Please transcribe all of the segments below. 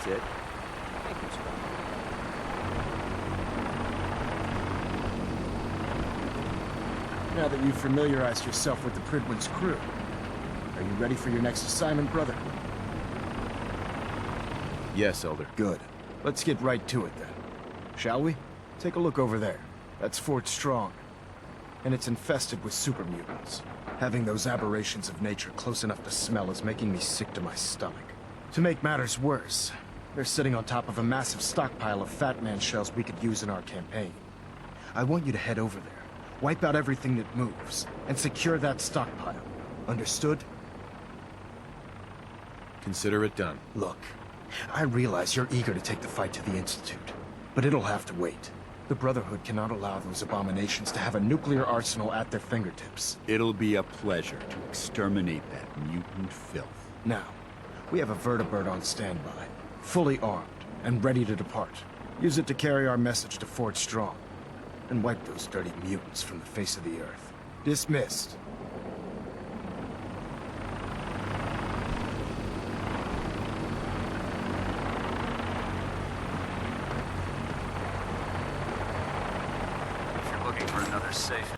That's it. Thank you, sir. Now that you've familiarized yourself with the Pridwin's crew, are you ready for your next assignment, brother? Yes, Elder. Good. Let's get right to it then. Shall we? Take a look over there. That's Fort Strong. And it's infested with super mutants. Having those aberrations of nature close enough to smell is making me sick to my stomach. To make matters worse, they're sitting on top of a massive stockpile of Fat Man shells we could use in our campaign. I want you to head over there, wipe out everything that moves, and secure that stockpile. Understood? Consider it done. Look, I realize you're eager to take the fight to the Institute, but it'll have to wait. The Brotherhood cannot allow those abominations to have a nuclear arsenal at their fingertips. It'll be a pleasure to exterminate that mutant filth. Now, we have a vertibird on standby, fully armed, and ready to depart. Use it to carry our message to Fort Strong, and wipe those dirty mutants from the face of the earth. Dismissed. Looking for another safe.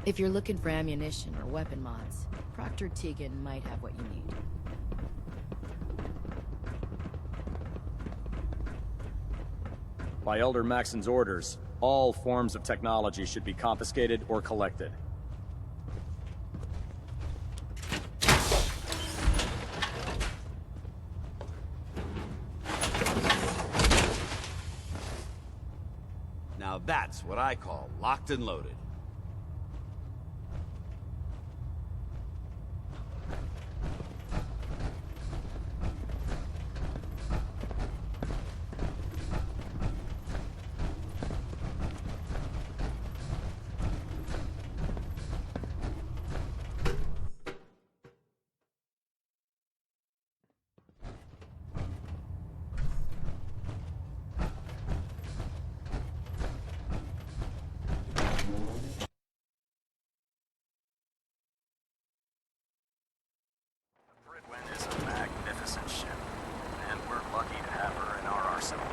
If you're looking for ammunition or weapon mods, Proctor Tegan might have what you need. By Elder Maxon's orders, all forms of technology should be confiscated or collected. Now that's what I call locked and loaded. Pridwin is a magnificent ship, and we're lucky to have her in our arsenal.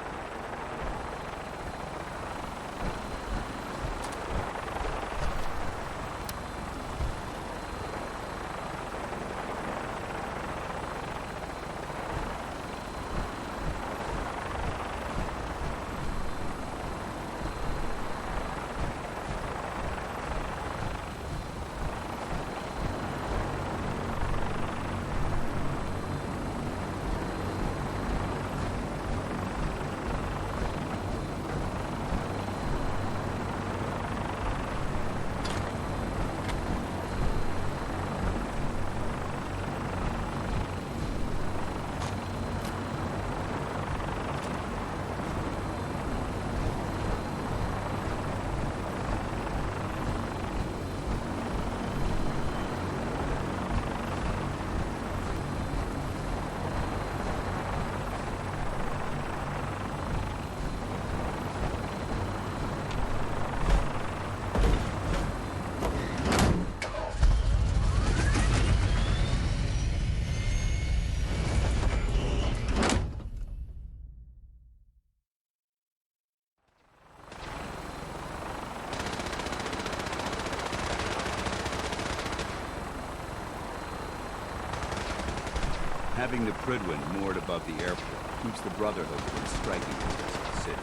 Having the Pridwin moored above the airport keeps the Brotherhood from striking distance of the city.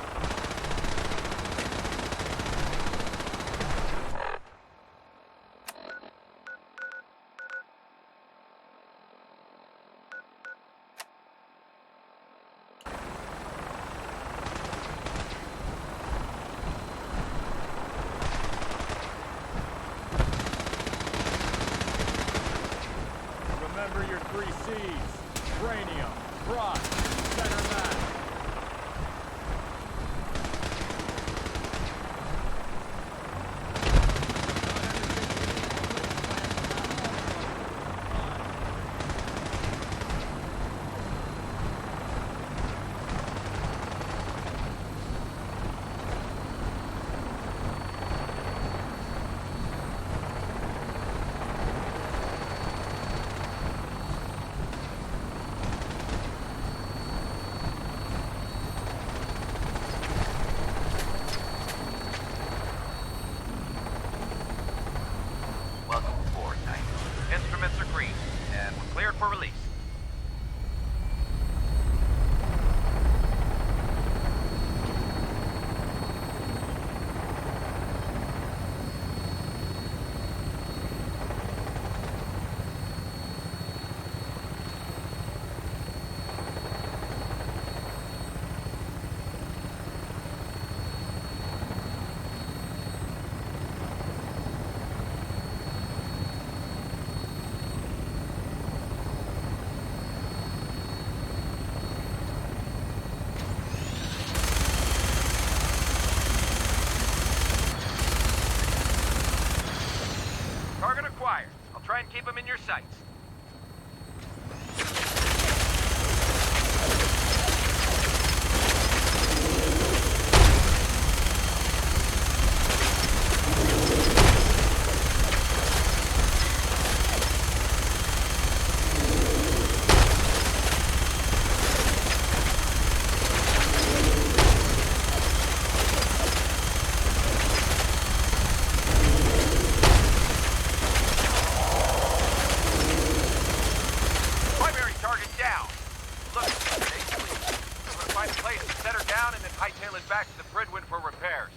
Remember your 3 C's. Cranium, Cross, Center Mass. keep them in your sights. Back to the Bridwin for repairs.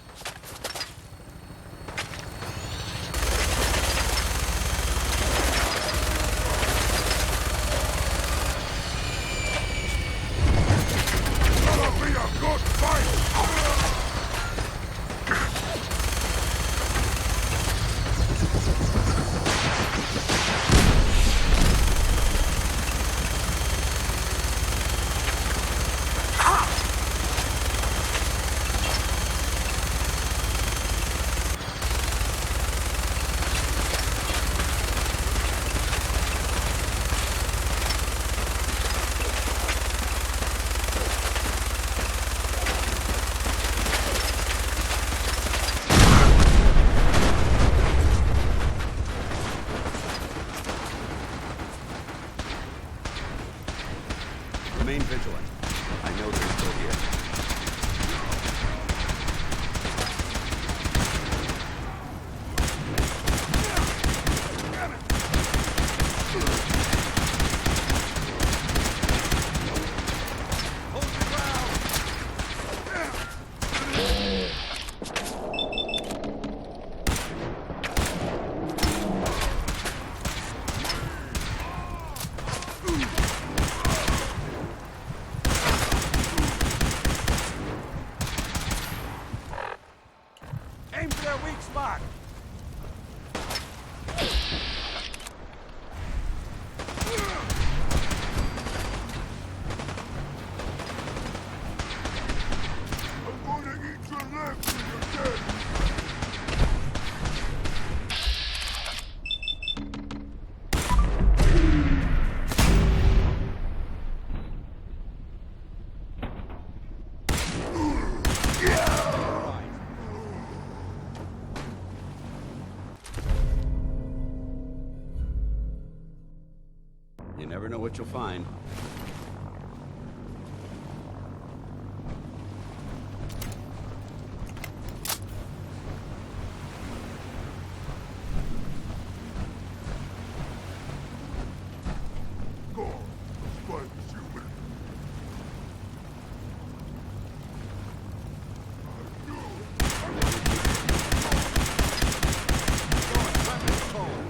That'll be a good fight! Remain vigilant. I know they're still here. Hold the ground! Aim for their weak spot! I'm gonna eat your legs when you're dead! You never know what you'll find. Gone. Spike is human. I knew Weapons cold.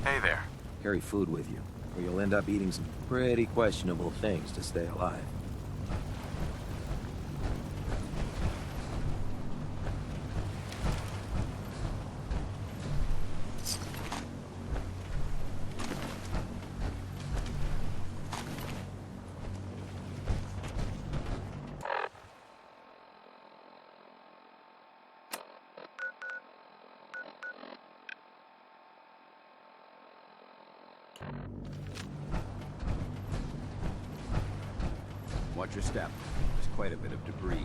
Hey there. Carry food with you, or you'll end up eating some pretty questionable things to stay alive. Watch your step. There's quite a bit of debris here.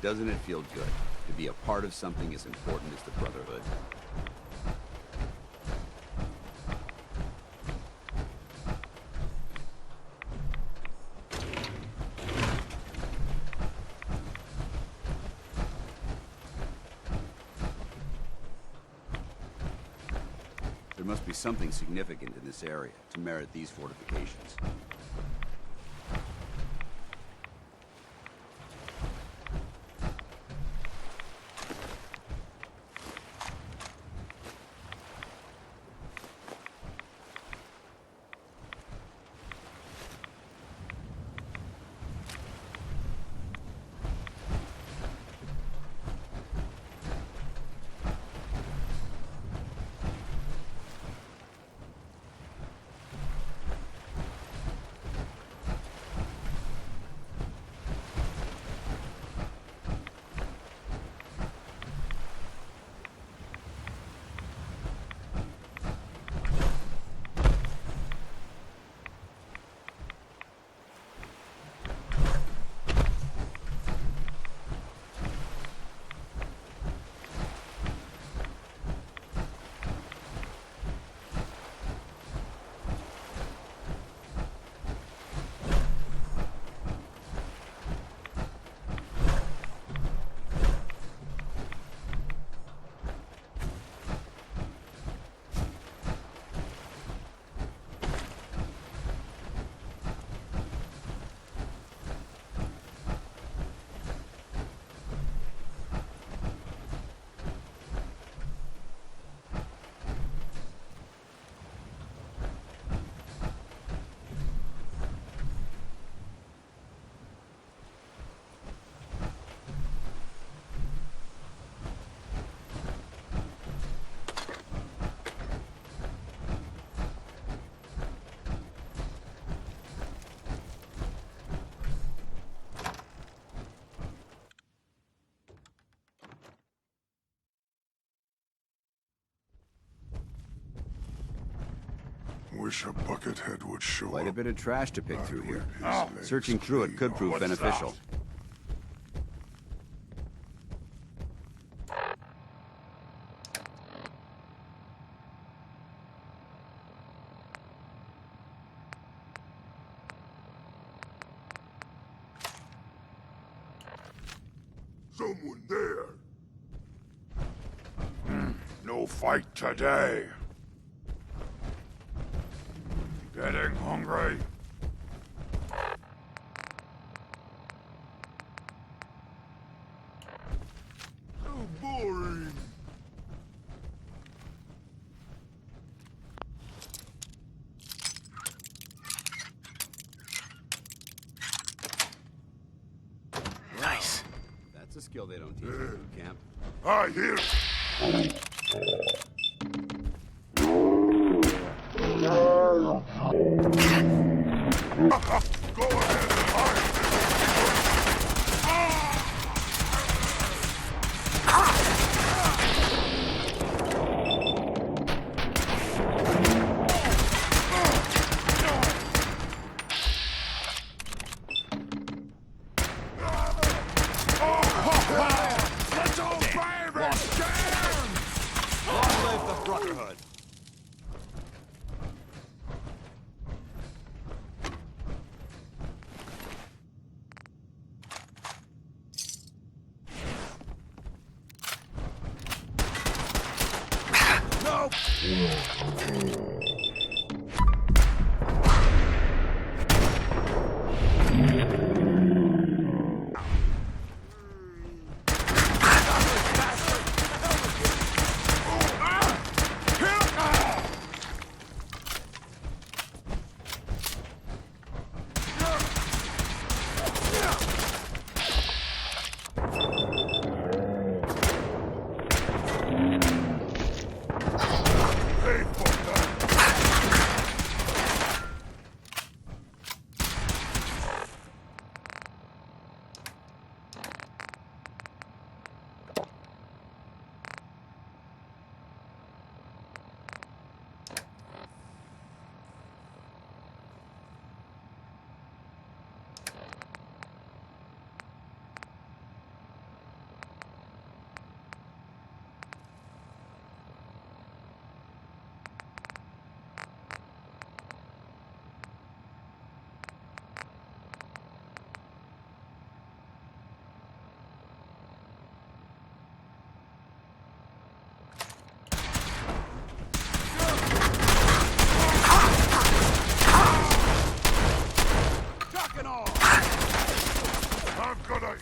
Doesn't it feel good to be a part of something as important as the Brotherhood? There must be something significant in this area to merit these fortifications. Wish a buckethead would show Quite a up. bit of trash to pick through here. His legs Searching through it could prove clean. beneficial. Someone there. No fight today. Getting hungry? So boring. Nice. That's a skill they don't teach in boot camp. I hear. Go ahead and hide. Let's all baby stand! Long live the Brotherhood!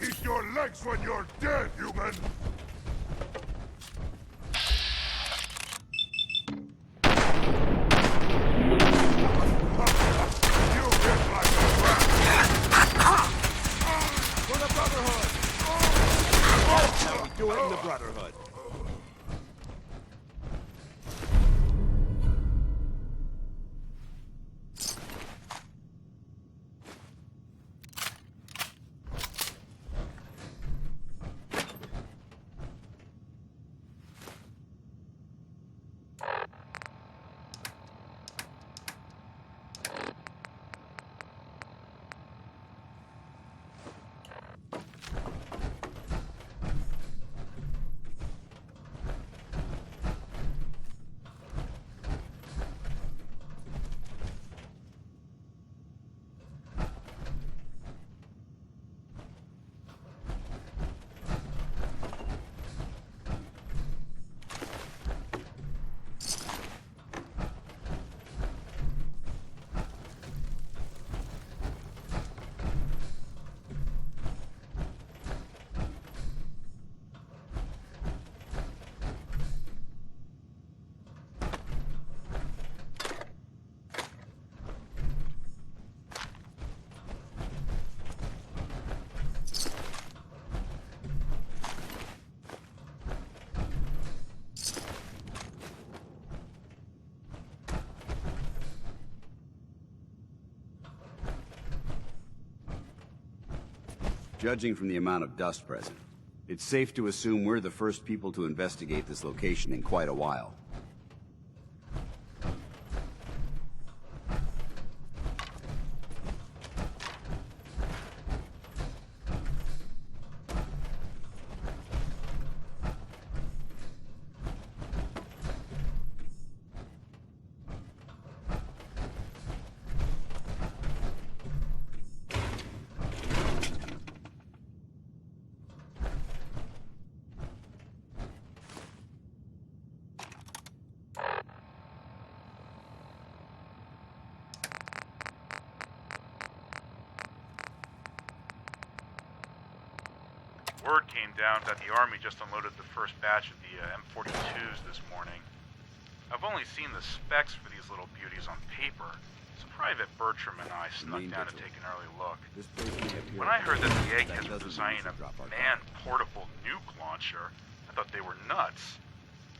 eat your legs when you're dead, human! You hit like a rat! For the Brotherhood! That's how we do it in the Brotherhood. Judging from the amount of dust present, it's safe to assume we're the first people to investigate this location in quite a while. Word came down that the Army just unloaded the first batch of the M42s this morning. I've only seen the specs for these little beauties on paper, so Private Bertram and I snuck down to take an early look. When I heard that the eggheads were designing a man-portable nuke launcher, I thought they were nuts.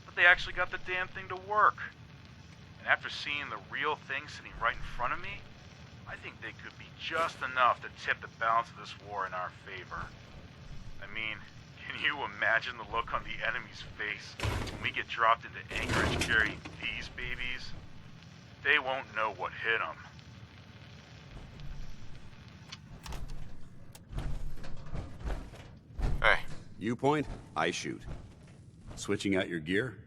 But they actually got the damn thing to work. And after seeing the real thing sitting right in front of me, I think they could be just enough to tip the balance of this war in our favor. I mean, can you imagine the look on the enemy's face when we get dropped into Anchorage carrying these babies? They won't know what hit them. Hey. You point, I shoot. Switching out your gear?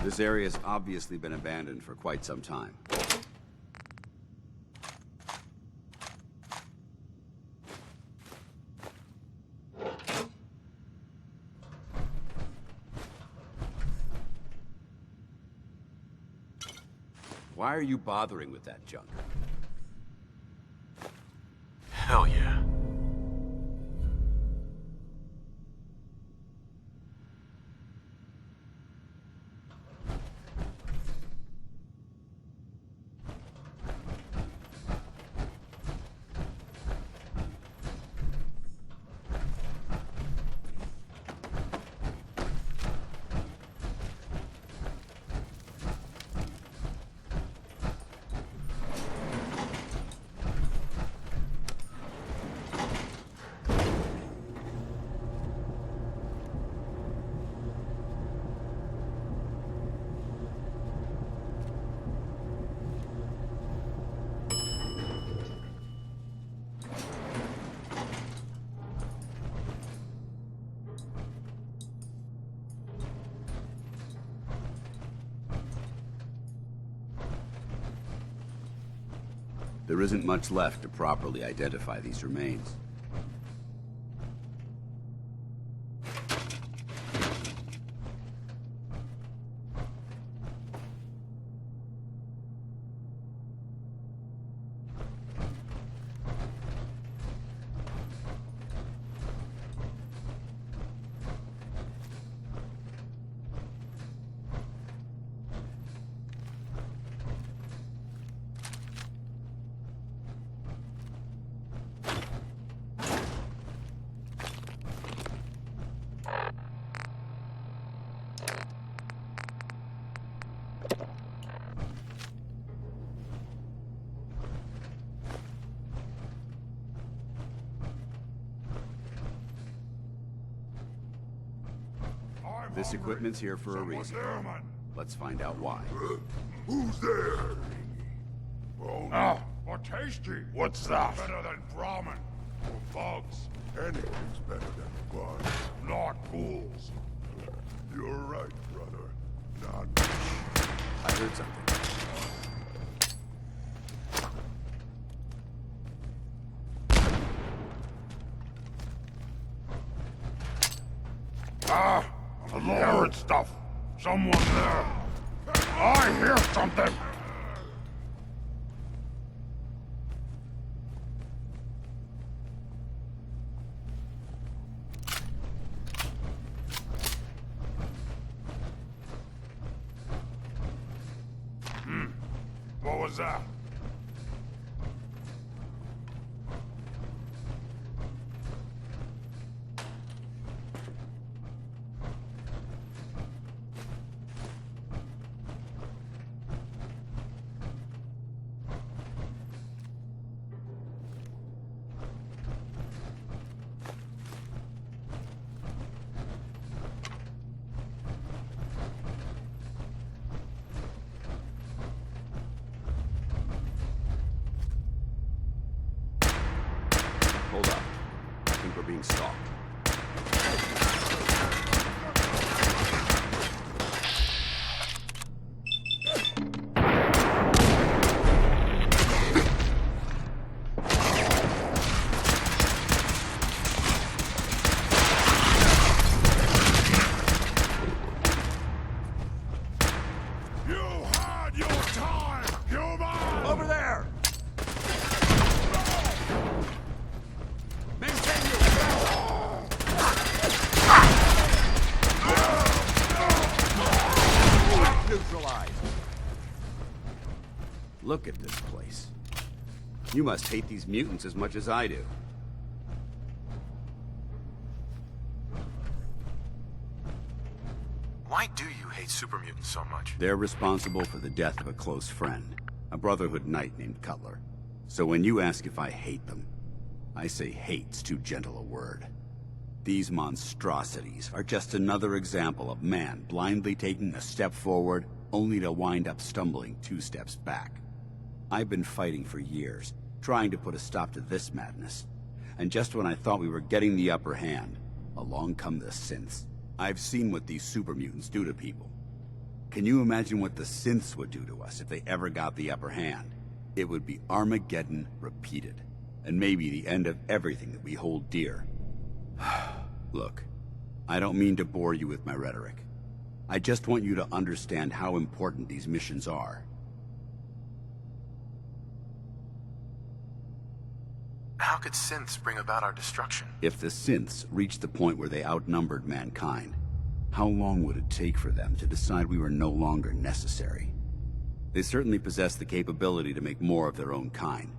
This area's obviously been abandoned for quite some time. Why are you bothering with that junk? Hell yeah. There isn't much left to properly identify these remains. This equipment's here for a reason. Let's find out why. Who's there? Oh, what tasty. What's that? Better than ramen or bugs. Anything's better than bugs, not fools. You're right, brother. Not I heard something. the lurid stuff. Someone there. I hear something. What was that? Hold up. I think we're being stalked. You had your time, human! Over there! Neutralized. Look at this place. You must hate these mutants as much as I do. Why do you hate super mutants so much? They're responsible for the death of a close friend, a Brotherhood knight named Cutler. So when you ask if I hate them, I say hate's too gentle a word. These monstrosities are just another example of man blindly taking a step forward, only to wind up stumbling 2 steps back. I've been fighting for years, trying to put a stop to this madness. And just when I thought we were getting the upper hand, along come the synths. I've seen what these super mutants do to people. Can you imagine what the synths would do to us if they ever got the upper hand? It would be Armageddon repeated, and maybe the end of everything that we hold dear. Look, I don't mean to bore you with my rhetoric. I just want you to understand how important these missions are. How could synths bring about our destruction? If the synths reached the point where they outnumbered mankind, how long would it take for them to decide we were no longer necessary? They certainly possess the capability to make more of their own kind,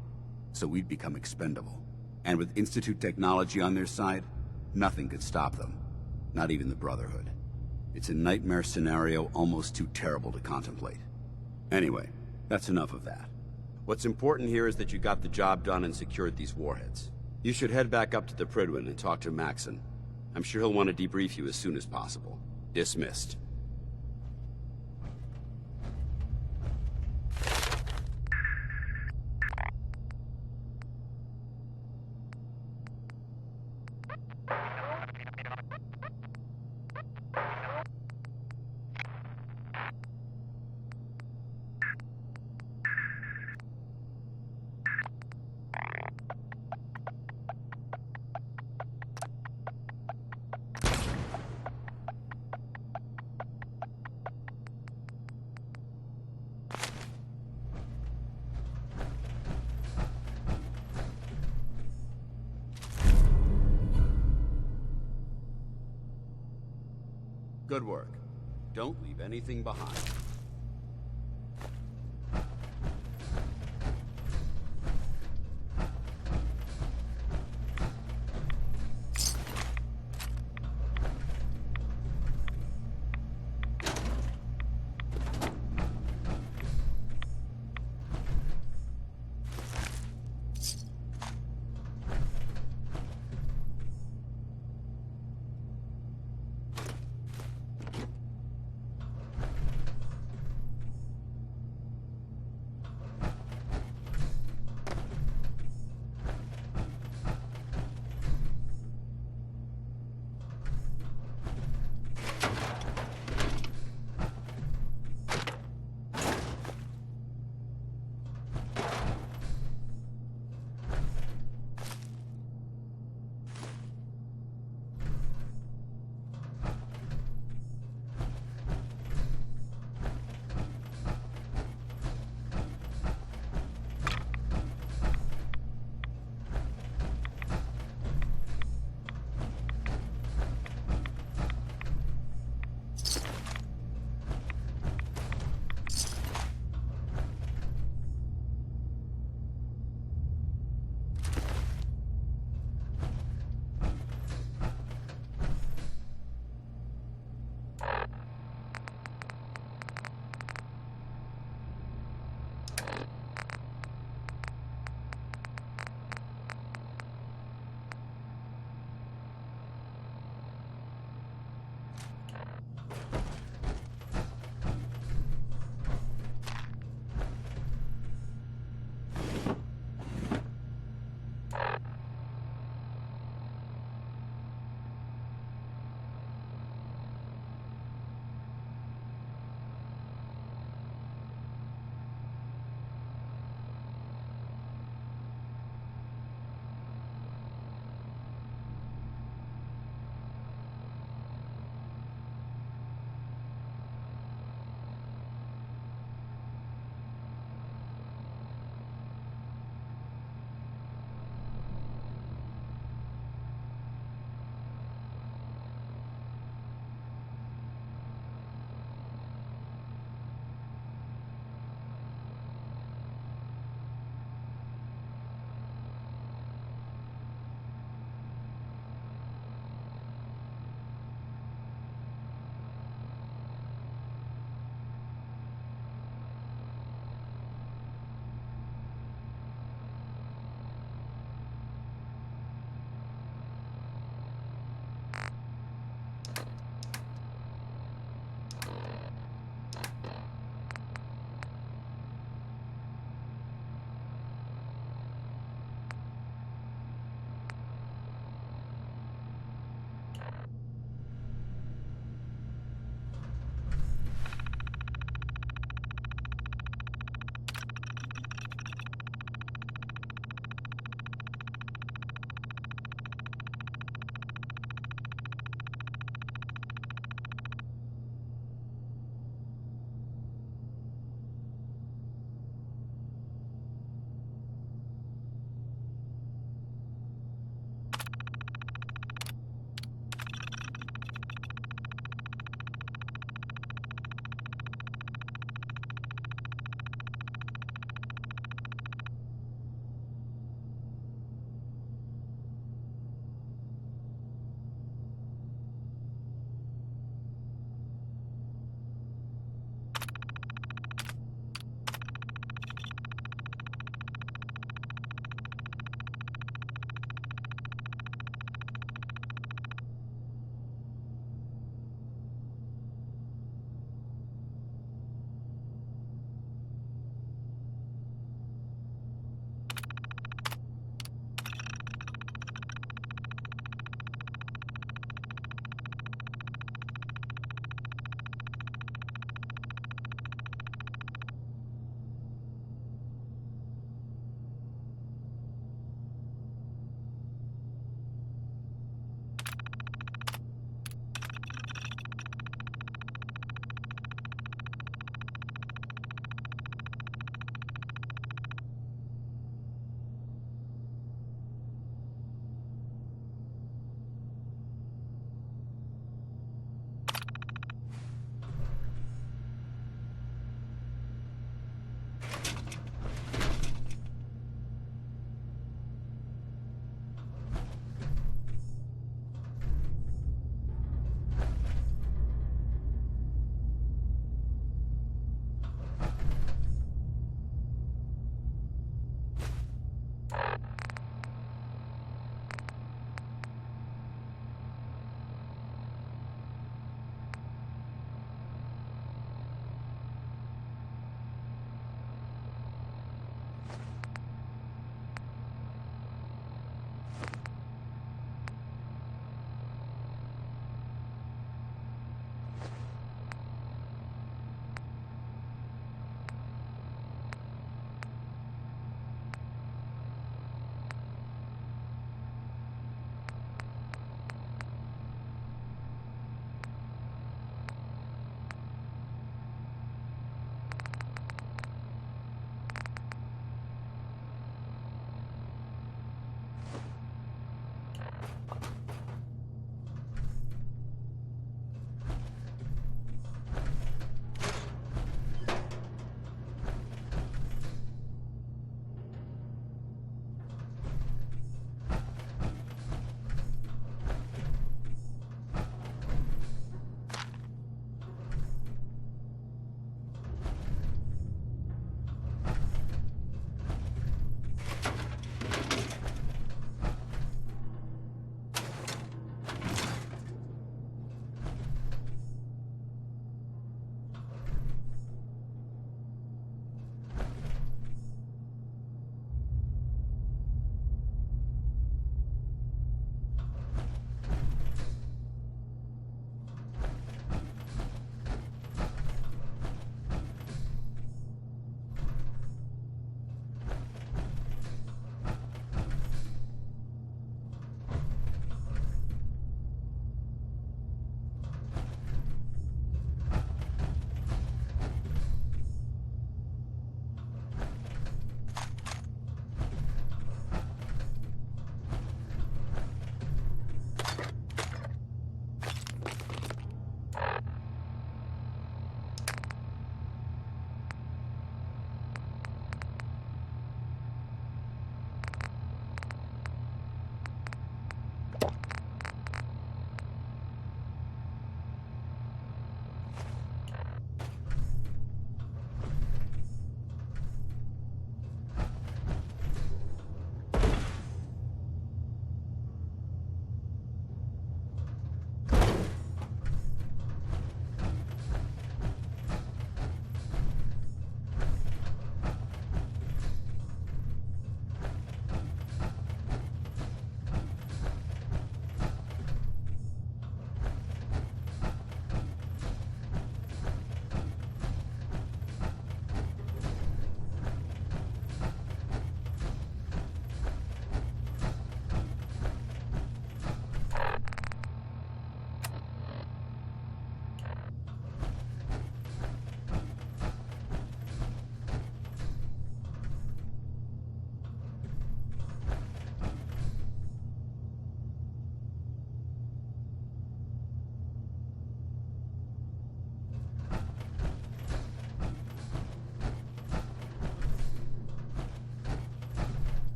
so we'd become expendable. And with Institute technology on their side, nothing could stop them. Not even the Brotherhood. It's a nightmare scenario almost too terrible to contemplate. Anyway, that's enough of that. What's important here is that you got the job done and secured these warheads. You should head back up to the Prydwen and talk to Maxon. I'm sure he'll want to debrief you as soon as possible. Dismissed. Good work. Don't leave anything behind.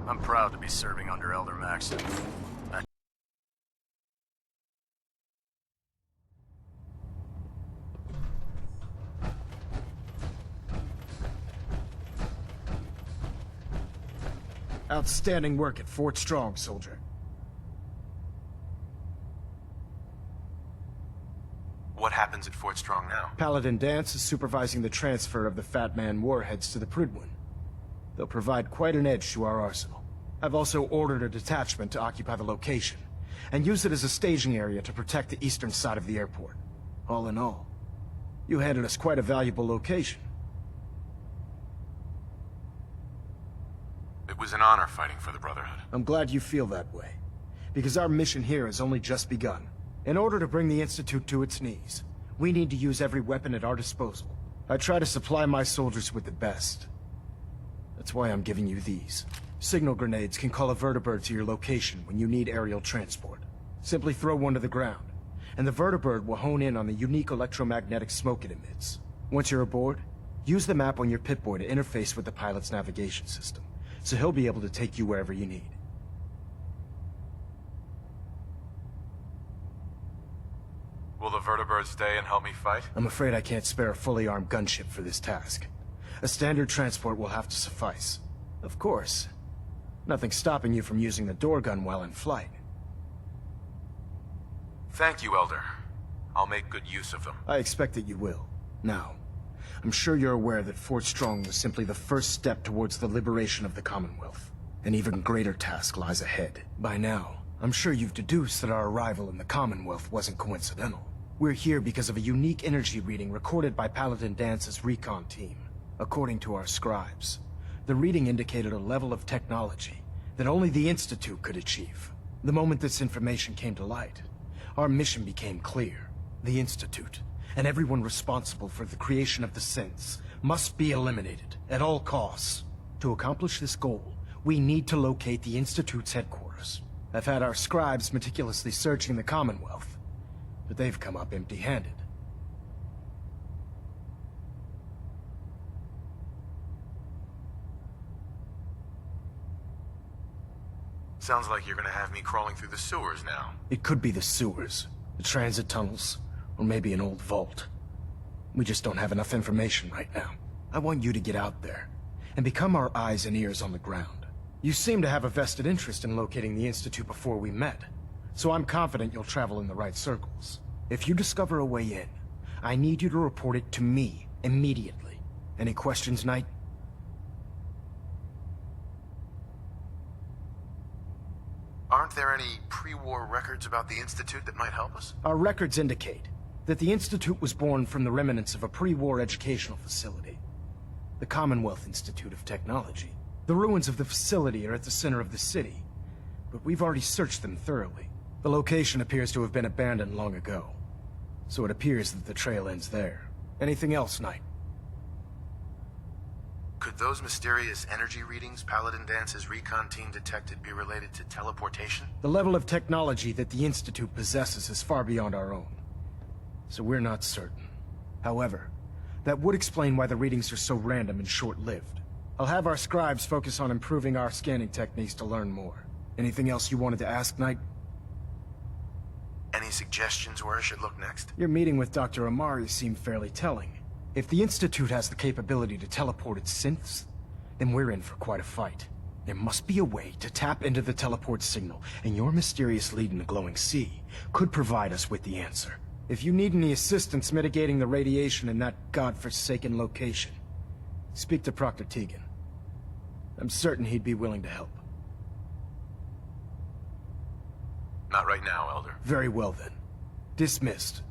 I'm proud to be serving under Elder Maxson. Outstanding work at Fort Strong, soldier. What happens at Fort Strong now? Paladin Dance is supervising the transfer of the Fat Man warheads to the Prydwen. They'll provide quite an edge to our arsenal. I've also ordered a detachment to occupy the location, and use it as a staging area to protect the eastern side of the airport. All in all, you handed us quite a valuable location. It was an honor fighting for the Brotherhood. I'm glad you feel that way, because our mission here has only just begun. In order to bring the Institute to its knees, we need to use every weapon at our disposal. I try to supply my soldiers with the best. That's why I'm giving you these. Signal grenades can call a vertibird to your location when you need aerial transport. Simply throw one to the ground, and the vertibird will hone in on the unique electromagnetic smoke it emits. Once you're aboard, use the map on your Pip-Boy to interface with the pilot's navigation system, so he'll be able to take you wherever you need. Will the vertibird stay and help me fight? I'm afraid I can't spare a fully armed gunship for this task. A standard transport will have to suffice. Of course, nothing's stopping you from using the door gun while in flight. Thank you, Elder. I'll make good use of them. I expect that you will. Now, I'm sure you're aware that Fort Strong was simply the first step towards the liberation of the Commonwealth. An even greater task lies ahead. By now, I'm sure you've deduced that our arrival in the Commonwealth wasn't coincidental. We're here because of a unique energy reading recorded by Paladin Dance's recon team. According to our scribes, the reading indicated a level of technology that only the Institute could achieve. The moment this information came to light, our mission became clear. The Institute, and everyone responsible for the creation of the synths, must be eliminated at all costs. To accomplish this goal, we need to locate the Institute's headquarters. I've had our scribes meticulously searching the Commonwealth, but they've come up empty-handed. Sounds like you're gonna have me crawling through the sewers now. It could be the sewers, the transit tunnels, or maybe an old vault. We just don't have enough information right now. I want you to get out there and become our eyes and ears on the ground. You seem to have a vested interest in locating the Institute before we met, so I'm confident you'll travel in the right circles. If you discover a way in, I need you to report it to me immediately. Any questions, Knight? Aren't there any pre-war records about the Institute that might help us? Our records indicate that the Institute was born from the remnants of a pre-war educational facility, the Commonwealth Institute of Technology. The ruins of the facility are at the center of the city, but we've already searched them thoroughly. The location appears to have been abandoned long ago, so it appears that the trail ends there. Anything else, Knight? Could those mysterious energy readings Paladin Dance's recon team detected be related to teleportation? The level of technology that the Institute possesses is far beyond our own, so we're not certain. However, that would explain why the readings are so random and short-lived. I'll have our scribes focus on improving our scanning techniques to learn more. Anything else you wanted to ask, Knight? Any suggestions where I should look next? Your meeting with Dr. Amari seemed fairly telling. If the Institute has the capability to teleport its synths, then we're in for quite a fight. There must be a way to tap into the teleport signal, and your mysterious lead in the glowing sea could provide us with the answer. If you need any assistance mitigating the radiation in that godforsaken location, speak to Proctor Tegan. I'm certain he'd be willing to help. Not right now, Elder. Very well then. Dismissed.